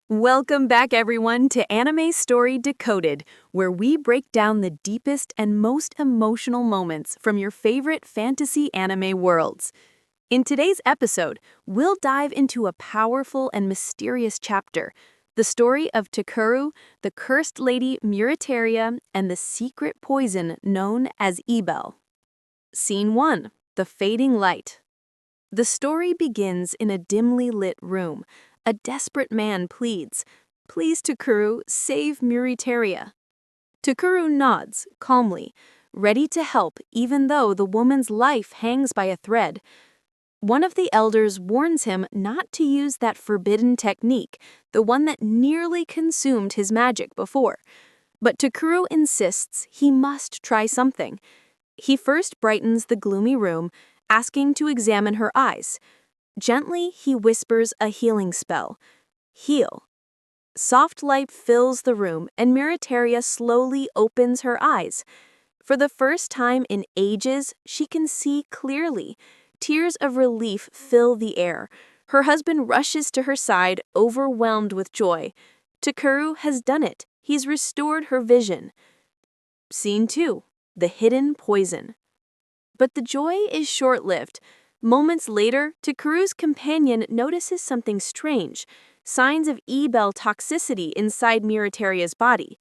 Welcome back, everyone, to Anime Story Decoded, where we break down the deepest and most emotional moments from your favorite fantasy anime worlds. In today's episode, we'll dive into a powerful and mysterious chapter, the story of Takuru, the cursed lady Muriteria, and the secret poison known as Ebel. Scene 1. The Fading Light. The story begins in a dimly lit room. A desperate man pleads, "Please, Takuru, save Muriteria." Takuru nods, calmly, ready to help even though the woman's life hangs by a thread. One of the elders warns him not to use that forbidden technique, the one that nearly consumed his magic before. But Takuru insists he must try something. He first brightens the gloomy room, asking to examine her eyes. Gently, he whispers a healing spell. Heal. Soft light fills the room, and Muriteria slowly opens her eyes. For the first time in ages, she can see clearly. Tears of relief fill the air. Her husband rushes to her side, overwhelmed with joy. Takuru has done it. He's restored her vision. Scene 2. The Hidden Poison. But the joy is short-lived. Moments later, Takuru's companion notices something strange, signs of Ebel toxicity inside Muriteria's body.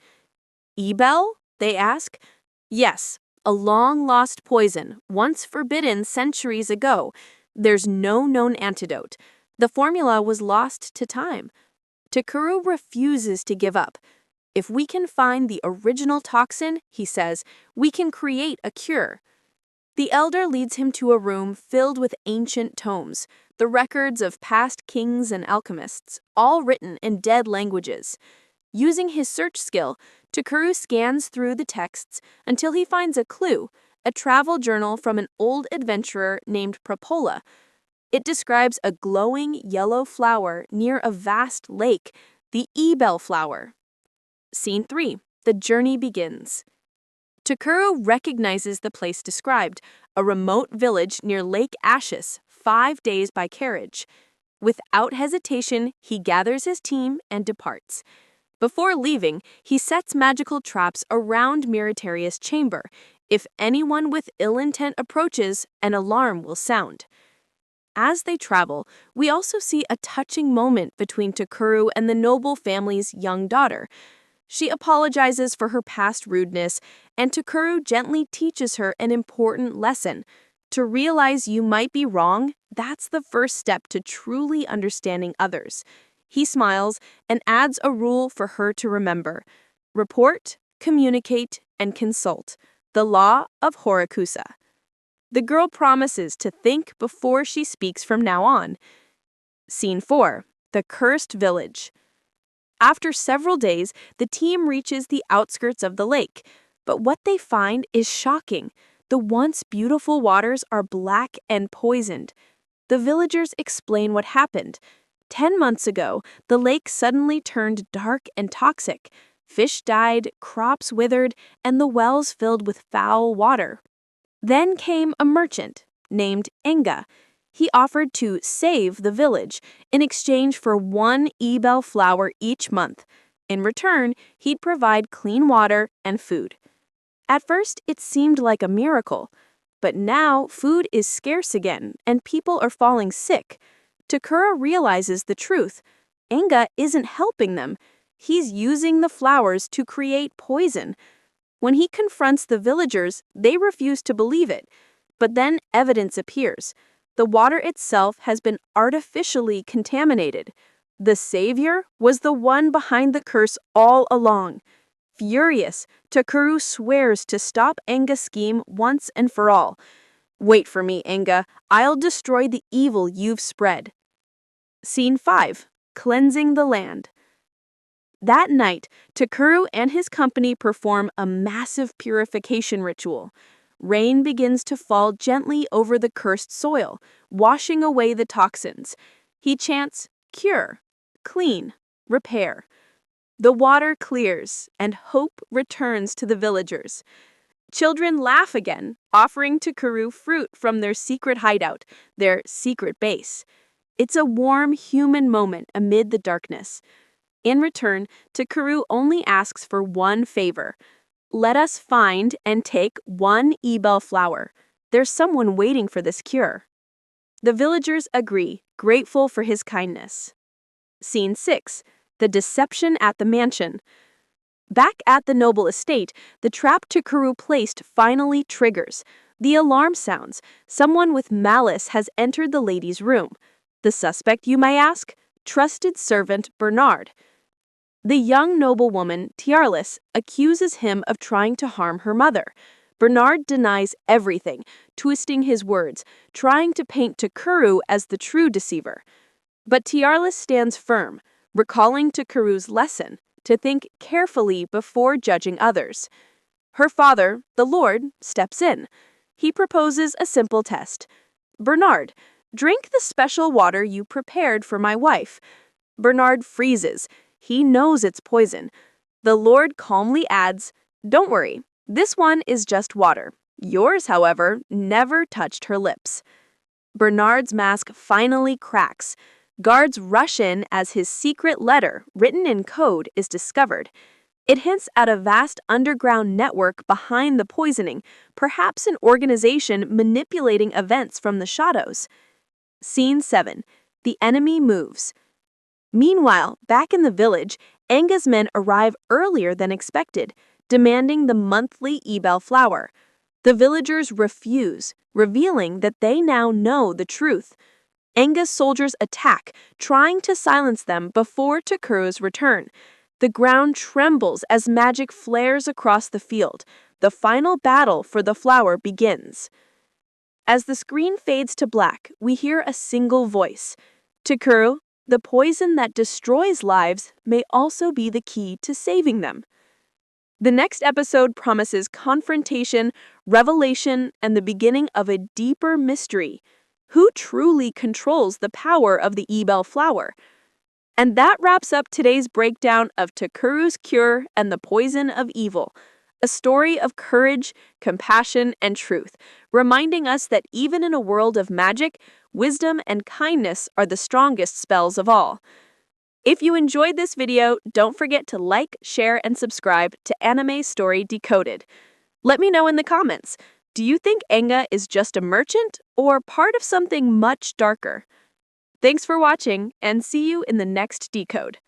Ebel? They ask. Yes, a long-lost poison, once forbidden centuries ago. There's no known antidote. The formula was lost to time. Takuru refuses to give up. If we can find the original toxin, he says, we can create a cure. The elder leads him to a room filled with ancient tomes, the records of past kings and alchemists, all written in dead languages. Using his search skill, Takuru scans through the texts until he finds a clue, a travel journal from an old adventurer named Propola. It describes a glowing yellow flower near a vast lake, the Ebel flower. Scene 3. The journey begins. Takuru recognizes the place described, a remote village near Lake Ashes, 5 days by carriage. Without hesitation, he gathers his team and departs. Before leaving, he sets magical traps around Muriteria's chamber. If anyone with ill intent approaches, an alarm will sound. As they travel, we also see a touching moment between Takuru and the noble family's young daughter. She apologizes for her past rudeness, and Takuru gently teaches her an important lesson. To realize you might be wrong, that's the first step to truly understanding others. He smiles and adds a rule for her to remember. Report, communicate, and consult. The law of Horakusa. The girl promises to think before she speaks from now on. Scene 4. The Cursed Village. After several days, the team reaches the outskirts of the lake. But what they find is shocking. The once beautiful waters are black and poisoned. The villagers explain what happened. 10 months ago, the lake suddenly turned dark and toxic. Fish died, crops withered, and the wells filled with foul water. Then came a merchant named Enga. He offered to save the village in exchange for 1 Ebel flower each month. In return, he'd provide clean water and food. At first, it seemed like a miracle. But now, food is scarce again, and people are falling sick. Takura realizes the truth. Enga isn't helping them. He's using the flowers to create poison. When he confronts the villagers, they refuse to believe it. But then evidence appears. The water itself has been artificially contaminated. The savior was the one behind the curse all along. Furious, Takuru swears to stop Enga's scheme once and for all. Wait for me, Enga. I'll destroy the evil you've spread. Scene 5. Cleansing the Land. That night, Takuru and his company perform a massive purification ritual. Rain begins to fall gently over the cursed soil, washing away the toxins. He chants, "Cure, clean, repair." The water clears, and hope returns to the villagers. Children laugh again, offering Takuru fruit from their secret hideout, their secret base. It's a warm human moment amid the darkness. In return, Takeru only asks for one favor. Let us find and take one ebel flower. There's someone waiting for this cure. The villagers agree, grateful for his kindness. Scene 6. The deception at the mansion. Back at the noble estate, the trap Takeru placed finally triggers. The alarm sounds. Someone with malice has entered the lady's room. The suspect, you may ask? Trusted servant Bernard. The young noblewoman, Tiarlis, accuses him of trying to harm her mother. Bernard denies everything, twisting his words, trying to paint Takeru as the true deceiver. But Tiarlis stands firm, recalling Takeru's lesson to think carefully before judging others. Her father, the Lord, steps in. He proposes a simple test. Bernard, drink the special water you prepared for my wife. Bernard freezes. He knows it's poison. The Lord calmly adds, don't worry, this one is just water. Yours, however, never touched her lips. Bernard's mask finally cracks. Guards rush in as his secret letter, written in code, is discovered. It hints at a vast underground network behind the poisoning, perhaps an organization manipulating events from the shadows. Scene 7. The enemy moves. Meanwhile, back in the village, Enga's men arrive earlier than expected, demanding the monthly ebel flower. The villagers refuse, revealing that they now know the truth. Enga's soldiers attack, trying to silence them before Takeru's return. The ground trembles as magic flares across the field. The final battle for the flower begins. As the screen fades to black, we hear a single voice. Takeru, the poison that destroys lives may also be the key to saving them. The next episode promises confrontation, revelation, and the beginning of a deeper mystery. Who truly controls the power of the ebel flower? And that wraps up today's breakdown of Takeru's Cure and the Poison of Evil, a story of courage, compassion, and truth, reminding us that even in a world of magic, wisdom and kindness are the strongest spells of all. If you enjoyed this video, don't forget to like, share, and subscribe to Anime Story Decoded. Let me know in the comments, do you think Enga is just a merchant or part of something much darker? Thanks for watching, and see you in the next Decode.